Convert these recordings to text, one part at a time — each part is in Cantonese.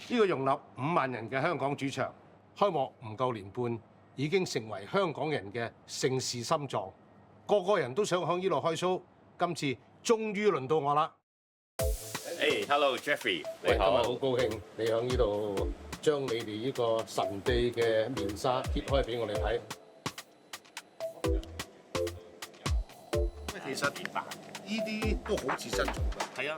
呢個容納5萬人嘅香港主場，開幕唔夠年半，已經成為香港人嘅盛事心臟，個個人都想響呢度開 show。今次終於輪到我啦！誒，Hello Jeffrey，喂，今日你好。好高興你響呢度將你哋呢個神秘嘅面紗揭開俾我哋睇。其實呢啲都好似真做㗎。係啊。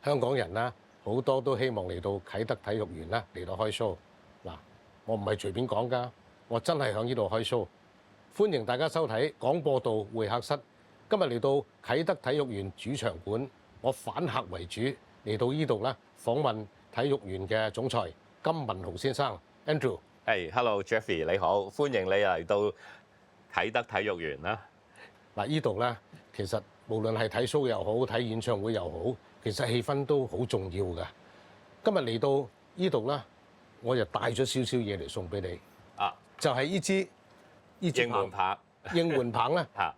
香港人啦，好多都希望嚟到啟德體育園啦，嚟到開 show。嗱，我唔係隨便講㗎，我真係響呢度開 show。歡迎大家收睇廣播道會客室。今日嚟到啟德體育園主場館，我反客為主嚟到呢度咧，訪問體育園嘅總裁金文豪先生 Andrew。Hello Jeffrey，你好，歡迎你嚟到啟德體育園啦。嗱，呢度咧，其實無論係睇 show 又好，睇演唱會又好，其實氣氛都好重要㗎。今日嚟到呢度咧，我就帶咗少少嘢嚟送俾你。啊，就係呢支應援棒。應援棒咧，嚇，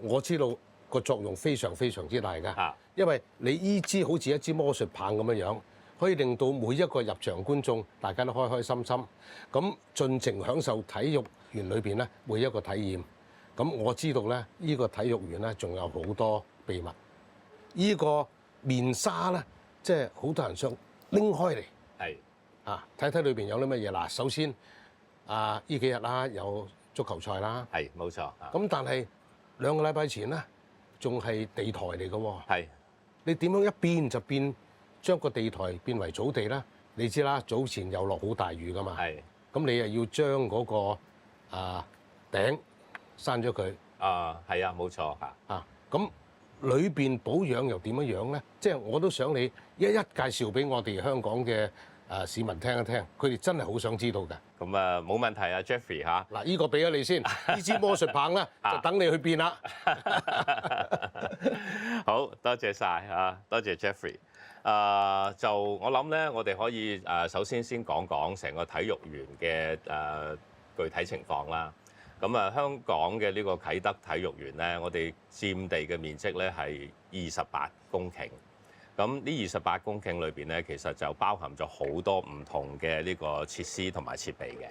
我知道個作用非常非常之大㗎。嚇，因為你呢支好似一支魔術棒咁樣樣，可以令到每一個入場觀眾大家都開開心心，咁盡情享受體育園裏邊咧每一個體驗。咁我知道咧，呢個體育園咧仲有好多秘密。呢個面紗咧，即係好多人想拎開嚟。係啊，睇睇裏邊有啲乜嘢嗱。首先呢幾日啦，有足球賽啦。係冇錯。咁但係2個禮拜前咧，仲係地台嚟嘅喎。係你點樣一變就變將個地台變為草地啦？你知啦，早前又落好大雨噶嘛。係。咁你又要將嗰個頂閂咗佢。係啊，冇錯嚇。咁裏邊保養又點樣樣咧？即係我都想你一介紹俾我哋香港嘅市民聽一聽，佢哋真係好想知道㗎。咁啊，冇問題啊 Jeffrey 嚇。嗱，呢個俾咗你先，呢支魔術棒咧就等你去變啦。好多謝晒啊，多謝 Jeffrey。就我諗咧，我哋可以首先講講成個體育園嘅具體情況啦。咁啊，香港嘅呢個啟德體育園咧，我哋佔地嘅面積咧係28公頃。咁呢28公頃裏邊咧，其實就包含咗好多唔同嘅呢個設施同埋設備嘅。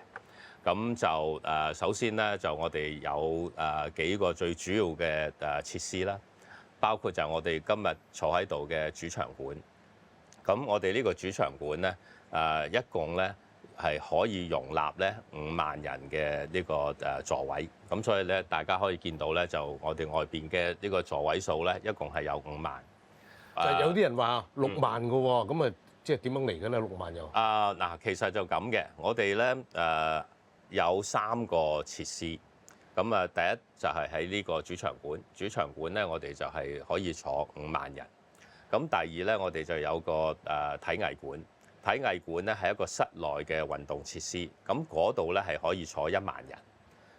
咁就首先咧，就我哋有幾個最主要嘅設施啦，包括就係我哋今日坐喺度嘅主場館。咁我哋呢個主場館咧，一共咧係可以容納咧5萬人嘅呢個座位。咁所以咧，大家可以見到咧，就我哋外邊嘅呢個座位數咧，一共係有5萬。就有啲人話6萬嘅喎，咁啊，即係點樣嚟嘅咧？6萬又嗱，其實就咁嘅。我哋咧有3個設施。咁啊，第一就係喺呢個主場館。主場館咧，我哋就係可以坐5萬人。咁第二咧，我哋就有個體藝館。體藝館咧係一個室內嘅運動設施。咁嗰度咧係可以坐1萬人。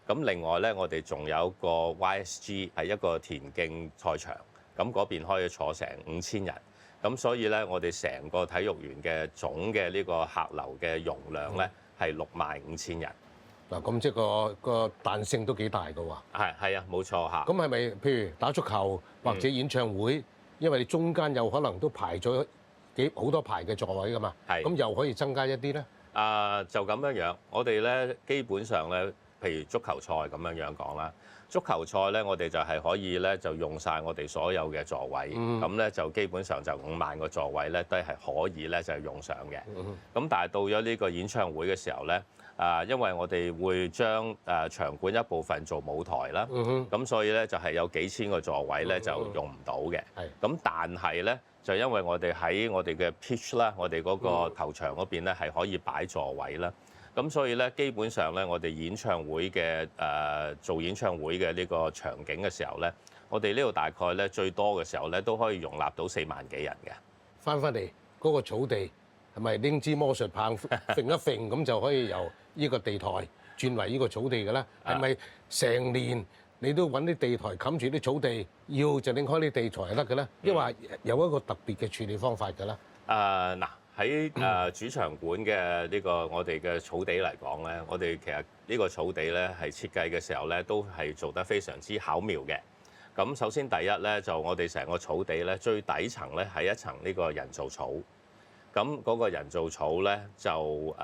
咁另外咧，我哋仲有個 YSG 係一個田徑賽場。咁嗰邊可以坐成5000人。咁所以咧，我哋成個體育園嘅總嘅呢個客流嘅容量咧係65000人。嗱，咁即係個彈性都幾大嘅喎。係啊，冇錯嚇。咁係咪譬如打足球或者演唱會，因為你中間有可能都排咗好多排嘅座位㗎嘛？係。咁又可以增加一啲咧？就咁樣，我哋咧基本上咧，譬如足球賽咁樣講啦。足球賽咧，我哋就係可以咧就用晒我哋所有嘅座位，咁咧就基本上就5萬個座位咧都係可以咧就係用上嘅。咁但係到咗呢個演唱會嘅時候咧，因為我哋會將場館一部分做舞台啦，咁所以咧就係有幾千個座位咧就用唔到嘅。咁但係咧就因為我哋喺我哋嘅 pitch 啦，我哋嗰個球場嗰邊咧係可以擺座位啦。咁所以咧，基本上咧，我哋演唱會嘅做演唱會嘅呢個場景嘅時候咧，我哋呢度大概咧最多嘅時候咧都可以容納到4萬幾人嘅。翻嚟嗰個草地係咪拎支魔術棒揈一揈咁就可以由呢個地台轉為呢個草地嘅咧？係咪成年你都揾啲地台冚住啲草地，要就拎開啲地台就得嘅咧？因為有一個特別嘅處理方法嘅咧。嗱。喺主場館嘅呢個我哋嘅草地嚟講咧，我哋其實呢個草地咧係設計嘅時候咧都係做得非常之巧妙嘅。咁首先第一咧，就我哋成個草地咧，最底層咧係一層呢個人造草。咁嗰個人造草咧就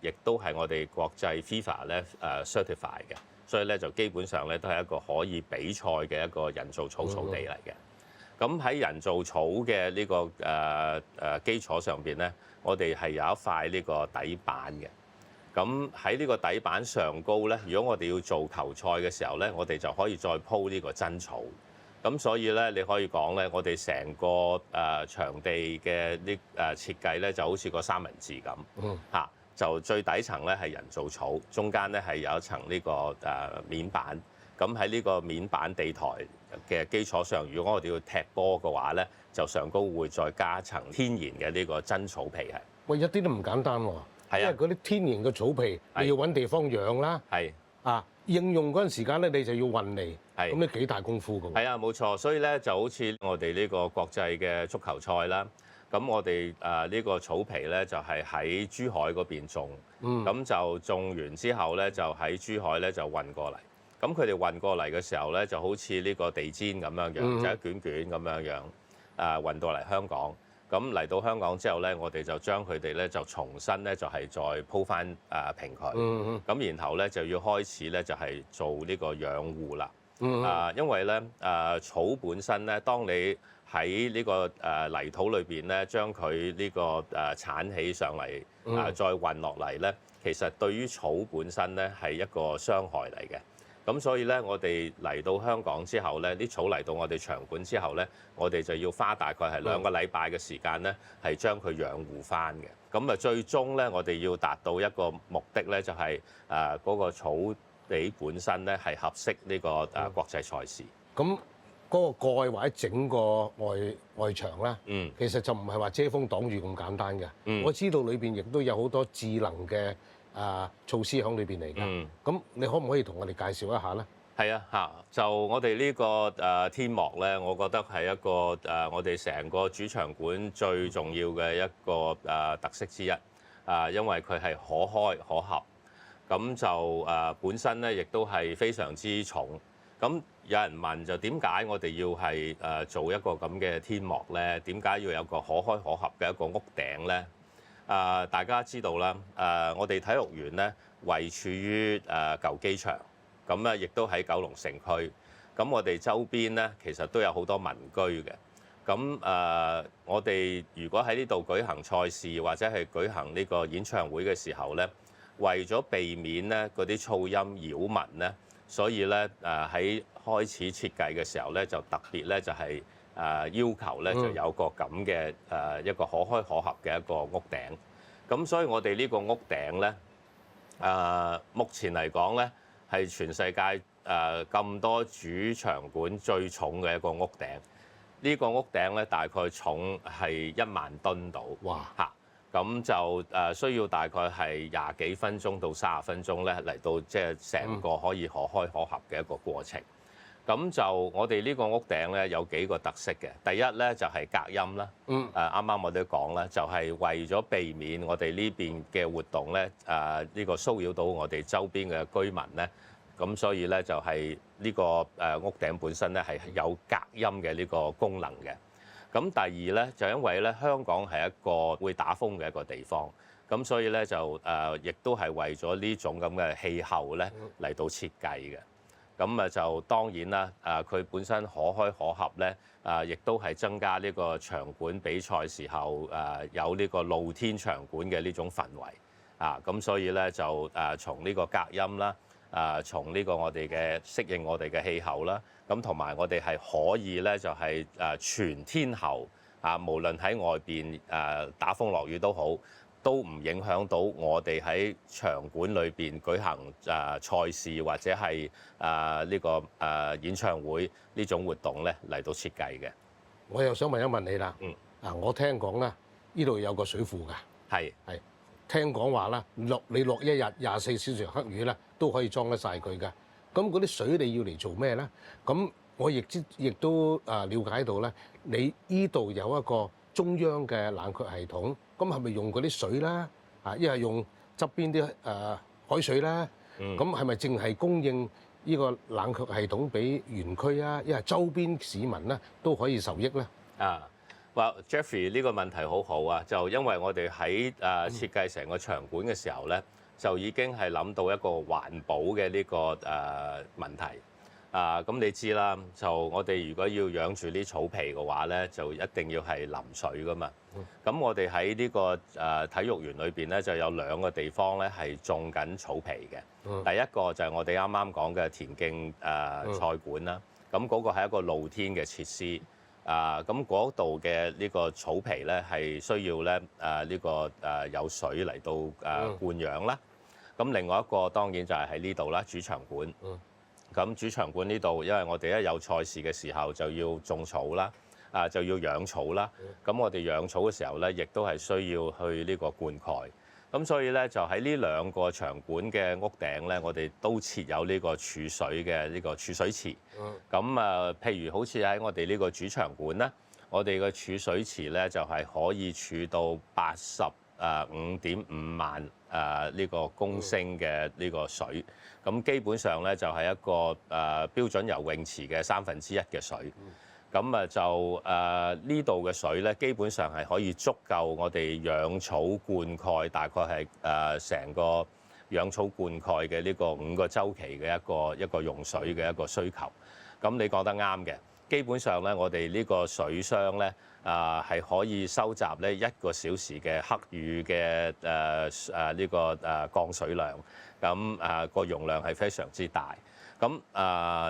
亦都係我哋國際 FIFA 咧certify 嘅，所以咧就基本上咧都係一個可以比賽嘅一個人造草地嚟嘅。咁喺人造草嘅呢個基礎上邊咧，我哋係有一塊呢個底板嘅。咁喺呢個底板上高咧，如果我哋要做球賽嘅時候咧，我哋就可以再鋪呢個真草。咁所以咧，你可以講咧，我哋成個場地嘅設計咧，就好似個三文治咁嚇。就最底層咧係人造草，中間咧係有一層呢個面板。咁喺呢個面板地台嘅基礎上，如果我哋要踢波嘅話咧，就上高會再加一層天然嘅呢個真草皮係。喂，一啲都唔簡單喎。係啊，因為嗰啲天然嘅草皮，你要揾地方養啦。係啊，應用嗰陣時間咧，你就要運嚟。係咁，你幾大功夫㗎喎？係啊，冇錯。所以咧就好似我哋呢個國際嘅足球賽啦。咁我哋呢個草皮咧就係喺珠海嗰邊種。咁就種完之後咧，就喺珠海咧就運過嚟。咁佢哋運過嚟嘅時候咧，就好似呢個地氈咁樣樣，就一卷卷咁樣樣運到嚟香港。咁嚟到香港之後咧，我哋就將佢哋咧就重新咧就係再鋪翻平佢。咁然後咧就要開始咧就係做呢個養護啦。因為咧草本身咧，當你喺呢個泥土裏邊咧，將佢呢個剷起上嚟再運落嚟咧，其實對於草本身咧係一個傷害嚟嘅。咁所以咧，我哋嚟到香港之後咧，啲草嚟到我哋場館之後咧，我哋就要花大概係2個禮拜嘅時間咧，係將佢養護翻嘅。咁啊，最終咧，我哋要達到一個目的咧，就係嗰個草地本身咧係合適呢個國際賽事。咁嗰個蓋或者整個外牆咧，其實就唔係話遮風擋雨咁簡單嘅。我知道裏邊亦都有好多智能嘅措施喺裏邊嚟㗎。咁你可唔可以同我哋介紹一下咧？係啊，嚇！就我哋呢個天幕咧，我覺得係一個我哋成個主場館最重要嘅一個特色之一。因為佢係可開可合，咁就本身咧亦都係非常之重。咁有人問就點解我哋要係做一個咁嘅天幕咧？點解要有個可開可合嘅一個屋頂咧？大家知道啦，我哋體育園咧位處於舊機場，咁咧亦都喺九龍城區。咁我哋周邊咧其實都有好多民居嘅。咁我哋如果喺呢度舉行賽事或者係舉行呢個演唱會嘅時候咧，為咗避免咧嗰啲噪音擾民咧，所以咧喺開始設計嘅時候咧，就特別咧就係要求咧就有個咁嘅一個可開可合嘅一個屋頂。咁所以我哋呢個屋頂咧，目前嚟講咧係全世界咁多主場館最重嘅一個屋頂。呢個屋頂咧大概重係1萬噸到。哇！嚇！咁就需要大概係20幾分鐘到30分鐘咧嚟到即係成個可以可開可合嘅一個過程。咁就我哋呢個屋頂咧有幾個特色嘅。第一咧就係隔音啦。啱啱我哋講啦，就係為咗避免我哋呢邊嘅活動咧呢個騷擾到我哋周邊嘅居民咧。咁所以咧就係呢個屋頂本身咧係有隔音嘅呢個功能嘅。咁第二咧就因為咧香港係一個會打風嘅一個地方，咁所以咧就亦都係為咗呢種咁嘅氣候咧嚟到設計嘅。咁就當然啦，佢本身可開可合咧，亦都係增加呢個場館比賽時候有呢個露天場館嘅呢種氛圍。咁所以咧就從呢個隔音啦。從呢個我哋嘅適應我哋嘅氣候啦，咁同埋我哋係可以咧就係全天候無論喺外邊打風落雨都好，都唔影響到我哋喺場館裏邊舉行賽事或者係呢個演唱會呢種活動咧嚟到設計嘅。我又想問一問你啦。我聽講咧，呢度有個水庫㗎。係。聽講話啦，你落一日24小時黑雨咧，都可以裝得晒佢㗎。咁嗰啲水你要嚟做咩咧？咁我亦都了解到咧，你依度有一個中央嘅冷卻系統，咁係咪用嗰啲水啦？一係用側邊啲海水啦？咁係咪淨係供應呢個冷卻系統俾園區啊，因為周邊市民咧都可以受益咧？話 Jeffrey 呢個問題好好啊，就因為我哋喺設計成個場館嘅時候咧，就已經係諗到一個環保嘅呢個問題。咁你知啦，就我哋如果要養住啲草皮嘅話咧，就一定要係淋水噶嘛。咁我哋喺呢個體育園裏邊咧，就有2個地方咧係種緊草皮嘅。第一個就係我哋啱啱講嘅田徑賽館啦。咁嗰個係一個露天嘅設施。咁嗰度嘅呢個草皮咧係需要咧呢個有水嚟到灌養啦。咁另外一個當然就係喺呢度啦，主場館。咁主場館呢度，因為我哋一有賽事嘅時候就要種草啦，就要養草啦。咁我哋養草嘅時候咧，亦都係需要去呢個灌溉。咁所以咧，就喺呢2個場館嘅屋頂咧，我哋都設有呢個儲水嘅呢個儲水池。咁譬如好似喺我哋呢個主場館咧，我哋嘅儲水池咧就係可以儲到85.5萬呢個公升嘅呢個水。咁基本上咧就係一個標準游泳池嘅1/3嘅水。咁就呢度嘅水咧，基本上係可以足夠我哋養草灌溉，大概係成個養草灌溉嘅呢個5個週期嘅一個用水嘅一個需求。咁你講得啱嘅，基本上咧，我哋呢個水箱咧係可以收集咧1個小時嘅黑雨嘅呢個降水量。咁個容量係非常之大。咁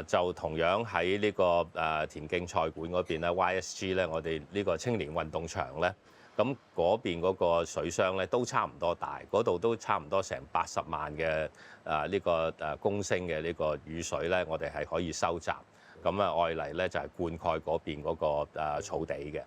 就同樣喺呢個田徑賽館嗰邊咧 ，YSG 咧，我哋呢個青年運動場咧，咁嗰邊嗰個水箱咧都差唔多大，嗰度都差唔多成80萬嘅呢個公升嘅呢個雨水咧，我哋係可以收集。咁愛嚟咧就係灌溉嗰邊嗰個草地嘅。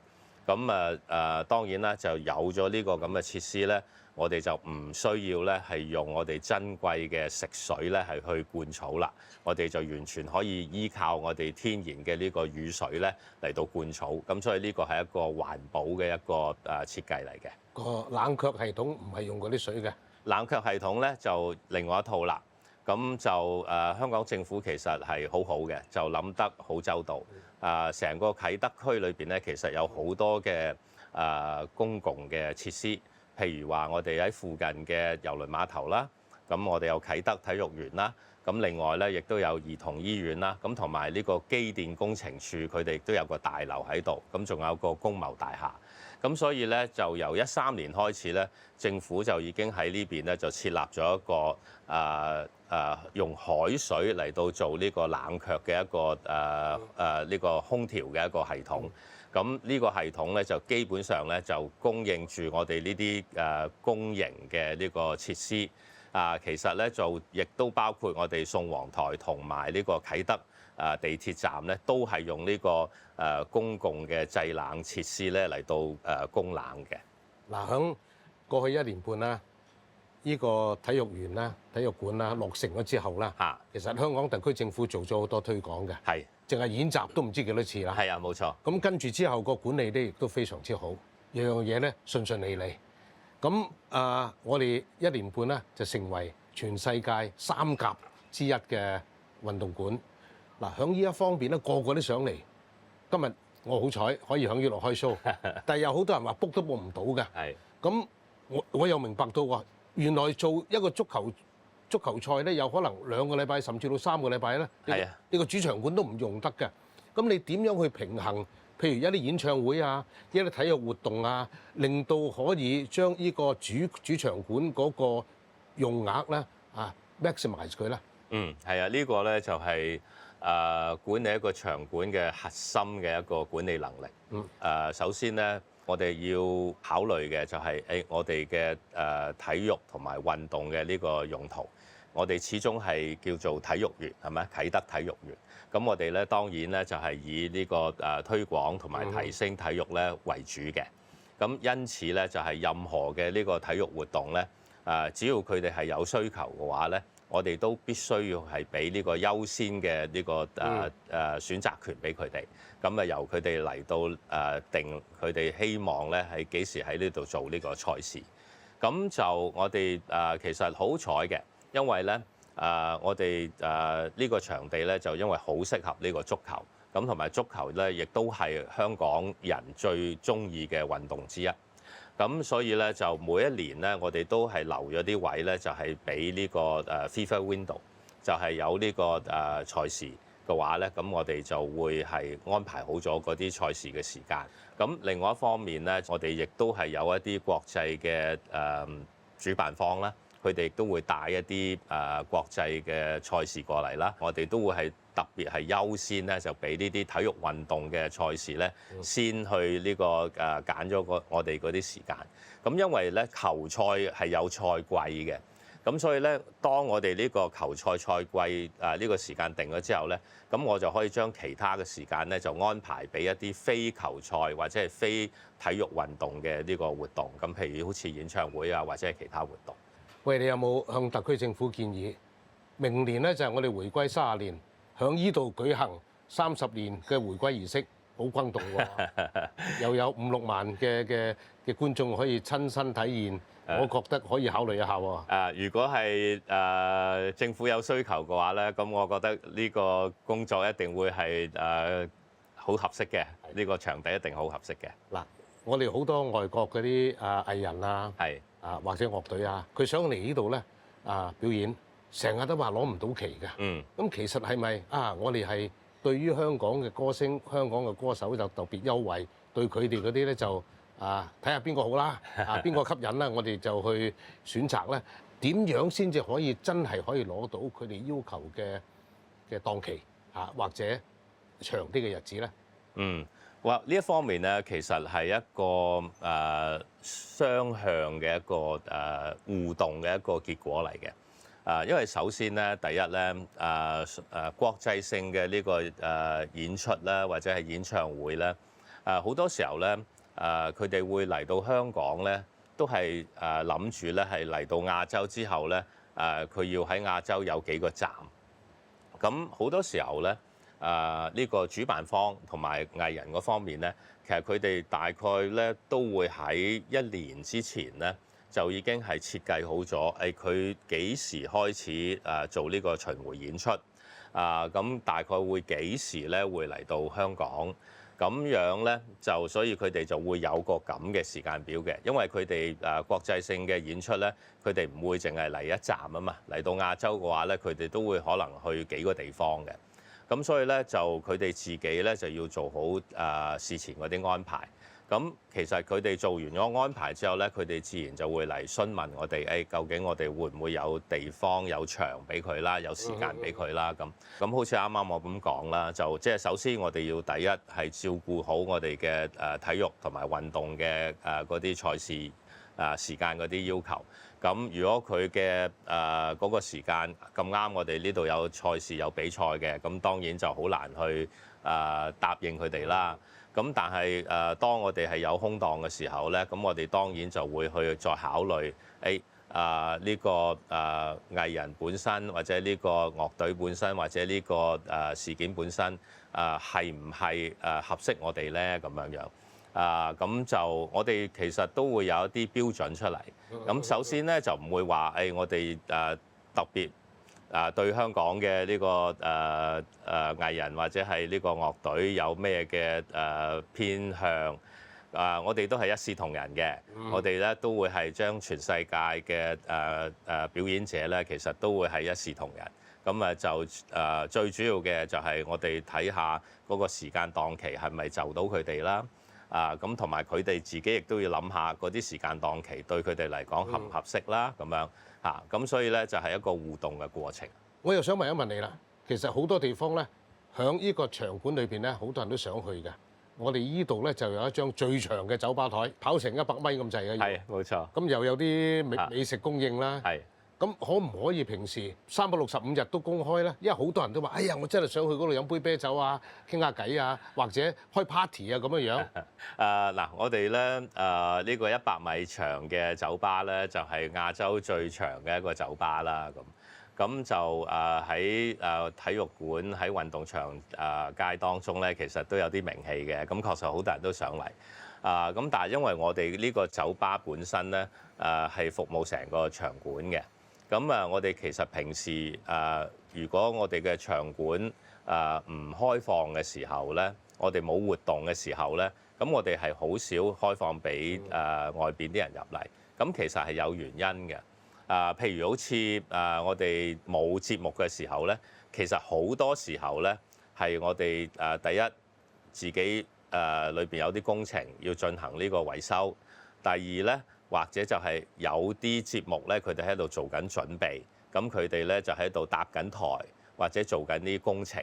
咁當然啦，就有咗呢個咁嘅設施咧，我哋就唔需要咧係用我哋珍貴嘅食水咧係去灌草啦。我哋就完全可以依靠我哋天然嘅呢個雨水咧嚟到灌草。咁所以呢個係一個環保嘅一個設計嚟嘅。個冷卻系統唔係用嗰啲水嘅。冷卻系統咧就另外一套啦。咁就香港政府其實係好好嘅，就諗得好周到。成個啟德區裏邊咧，其實有好多嘅公共嘅設施，譬如話我哋喺附近嘅郵輪碼頭啦，咁我哋有啟德體育園啦，咁另外咧亦都有兒童醫院啦，咁同埋呢個機電工程處佢哋亦都有個大樓喺度，咁仲有個工貿大廈。咁所以咧就由13年開始咧，政府就已經喺呢邊咧就設立咗一個用海水嚟到做呢個冷卻嘅一個呢個空調嘅一個系統。咁呢個系統咧就基本上咧就供應住我哋呢啲公營嘅呢個設施。其實咧就亦都包括我哋宋皇臺同埋呢個啟德地鐵站咧，都係用呢個公共嘅製冷設施咧嚟到供冷嘅。嗱，響過去1年半啦，呢個體育園啦、體育館啦落成咗之後啦，其實香港特區政府做咗好多推廣嘅，係，淨係演習都唔知幾多次啦。係啊，冇錯。咁跟住之後個管理咧亦都非常之好，樣樣嘢咧順順利利。咁我哋1年半咧就成為全世界3甲之一嘅運動館。嗱，響呢一方面咧，個個都上嚟。今日我好彩可以響呢度開 show， 但係有好多人話 book 都 book 唔到嘅。係。咁我又明白到話，原來做一個足球賽咧，有可能2個禮拜甚至到3個禮拜咧，呢個主場館都唔用得嘅。咁你點樣去平衡？譬如一啲演唱會啊，一啲體育活動啊，令到可以將呢個主場館嗰個用額咧maximize 佢咧。係啊，呢個咧就係管理一個場館嘅核心嘅一個管理能力。首先咧，我哋要考慮嘅就係我哋嘅體育同埋運動嘅呢個用途。我哋始終係叫做體育園，係咪？啟德體育園。咁我哋咧當然咧就係以呢個推廣同埋提升體育咧為主嘅。咁因此咧就係任何嘅呢個體育活動咧，只要佢哋係有需求嘅話咧，我哋都必須要係俾呢個優先嘅呢個選擇權俾佢哋。咁由佢哋嚟到定佢哋希望咧係幾時喺呢度做呢個賽事。咁就我哋其實好彩嘅，因為咧我哋呢個場地咧就因為好適合呢個足球，咁同埋足球咧亦都係香港人最中意嘅運動之一。咁所以咧就每一年咧，我哋都係留咗啲位咧，就係俾呢個FIFA Window，就係有呢個賽事嘅話咧，咁我哋就會係安排好咗嗰啲賽事嘅時間。咁另外一方面咧，我哋亦都係有一啲國際嘅主辦方啦，佢哋亦都會帶一啲國際嘅賽事過嚟啦。我哋都會係特別係優先咧，就俾呢啲體育運動嘅賽事咧，先去呢個揀咗我哋嗰啲時間。咁因為咧球賽係有賽季嘅，咁所以咧當我哋呢個球賽賽季呢個時間定咗之後咧，咁我就可以將其他嘅時間咧就安排俾一啲非球賽或者係非體育運動嘅呢個活動。咁譬如好似演唱會啊，或者係其他活動。喂，你有冇向特區政府建議，明年咧就係我哋回歸30年，響依度舉行30年嘅回歸儀式，好轟動喎，又有5-6萬嘅觀眾可以親身體驗，我覺得可以考慮一下喎。如果係政府有需求嘅話咧，咁我覺得呢個工作一定會係好合適嘅，呢個場地一定好合適嘅。嗱，我哋好多外國嗰啲藝人啊，或者樂隊啊，佢想嚟呢度咧表演，成日都話攞唔到期嘅。咁其實係咪我哋係對於香港嘅歌星、香港嘅歌手就特別優惠，對佢哋嗰啲咧就睇下邊個好啦，邊個吸引啦，我哋就去選擇咧。點樣先至可以真係可以攞到佢哋要求嘅檔期或者長啲嘅日子咧？呢一方面咧，其實係一個雙向嘅一個互動嘅一個結果嚟嘅。因為首先咧，第一咧國際性嘅呢個演出咧，或者係演唱會咧，好多時候咧佢哋會嚟到香港咧，都係諗住咧係嚟到亞洲之後咧，佢要喺亞洲有幾個站。咁好多時候咧。呢個主辦方同埋藝人嗰方面咧，其實佢哋大概咧都會喺1年之前咧就已經係設計好咗，佢幾時開始做呢個巡迴演出，咁大概會幾時咧會嚟到香港，咁樣咧就所以佢哋就會有個咁嘅時間表嘅，因為佢哋國際性嘅演出咧，佢哋唔會淨係嚟一站啊嘛，嚟到亞洲嘅話咧，佢哋都會可能去幾個地方嘅。咁所以咧就佢哋自己咧就要做好事前嗰啲安排。咁其實佢哋做完咗安排之後咧，佢哋自然就會嚟詢問我哋，究竟我哋會唔會有地方有場俾佢啦，有時間俾佢啦。咁好似啱啱我咁講啦，就即係首先我哋要第一係照顧好我哋嘅體育同埋運動嘅嗰啲賽事時間嗰啲要求。咁如果佢嘅嗰個時間咁啱，我哋呢度有賽事有比賽嘅，咁當然就好難去答應佢哋啦。咁但係當我哋係有空檔嘅時候咧，咁我哋當然就會去再考慮呢個藝人本身，或者呢個樂隊本身，或者呢個事件本身係唔係合適我哋咧咁樣樣。咁就我哋其實都會有一啲標準出嚟。咁首先咧就唔會話我哋特別對香港嘅呢個藝人或者係呢個樂隊有咩嘅偏向。我哋都係一視同仁嘅。我哋咧都會係將全世界嘅表演者咧，其實都會係一視同仁。咁就最主要嘅就係我哋睇下嗰個時間檔期係咪就到佢哋啦。咁同埋佢哋自己亦都要諗下嗰啲時間檔期對佢哋嚟講合唔合適啦，咁樣咁所以咧就係一個互動嘅過程。我又想問一問你啦，其實好多地方咧，響呢個場館裏邊咧，好多人都想去嘅。我哋依度咧就有一張最長嘅酒吧台，跑成100米咁滯嘅。係，冇錯。咁又有啲美食供應啦。係。咁可唔可以平時365日都公開咧？因為好多人都話：哎呀，我真係想去嗰度飲杯啤酒啊，傾下偈啊，或者開 party 啊咁樣樣。嗱，我哋咧呢個100米長嘅酒吧咧，就係亞洲最長嘅一個酒吧啦。咁就喺體育館喺運動場街當中咧，其實都有啲名氣嘅。咁確實好多人都上嚟。咁但係因為我哋呢個酒吧本身咧係服務成個場館嘅。咁我哋其實平時如果我哋嘅場館唔開放嘅時候咧，我哋冇活動嘅時候咧，咁我哋係好少開放俾外邊啲人入嚟。咁其實係有原因嘅。譬如好似我哋冇節目嘅時候咧，其實好多時候咧係我哋第一自己裏邊有啲工程要進行呢個維修，第二咧或者就係有啲節目咧佢哋喺度做緊準備，咁佢哋咧就喺度搭緊台或者做緊啲工程，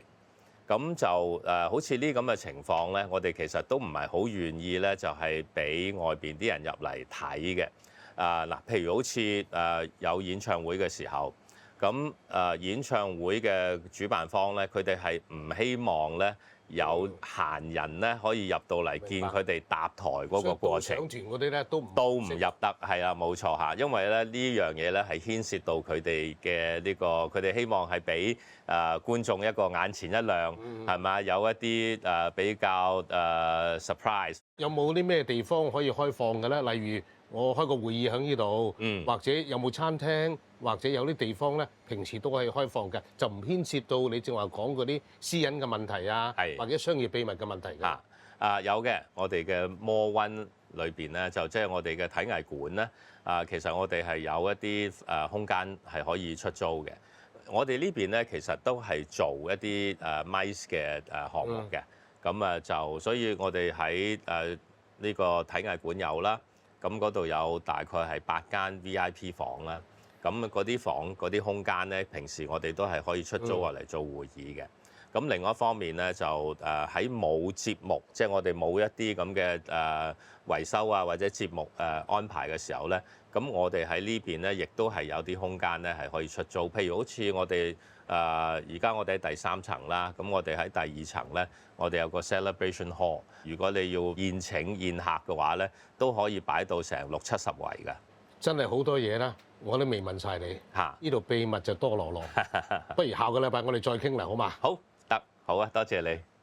咁就好似呢咁嘅情況咧，我哋其實都唔係好願意咧，就係俾外邊啲人入嚟睇嘅。嗱，譬如好似有演唱會嘅時候，咁演唱會嘅主辦方咧，佢哋係唔希望咧有閒人咧可以入到嚟見佢哋搭台嗰個過程。上團嗰啲咧都唔入得，係啊，冇錯嚇，因為咧呢樣嘢咧係牽涉到佢哋嘅呢個，佢哋希望係俾觀眾一個眼前一亮，係咪？有一啲比較surprise。有冇啲咩地方可以開放嘅咧？例如我開個會議喺呢度，或者有冇餐廳，或者有啲地方咧，平時都可以開放嘅，就唔牽涉到你正話講嗰啲私隱嘅問題啊，或者商業秘密嘅問題嘅。有嘅，我哋嘅魔溫裏邊咧，就即係我哋嘅體藝館咧，其實我哋係有一啲空間係可以出租嘅。我哋呢邊咧，其實都係做一啲MICE 嘅項目嘅，咁就所以我哋喺呢個體藝館有啦。咁嗰度有大概係8間 VIP 房啦，咁嗰啲房嗰啲空間咧，平時我哋都係可以出租嚟做會議嘅。咁另外一方面咧，就喺冇節目，即係我哋冇一啲咁嘅維修啊或者節目安排嘅時候咧，咁我哋喺呢邊咧，亦都係有啲空間咧係可以出租。譬如好似我哋而家我哋喺第3層啦，咁我哋喺第2層咧，我哋有個 celebration hall。如果你要宴請宴客嘅話咧，都可以擺到成60-70圍㗎。真係好多嘢啦，我都未問晒你。呢度秘密就多羅羅。不如下個禮拜我哋再傾啦，好嘛？好，得，好啊，多謝你。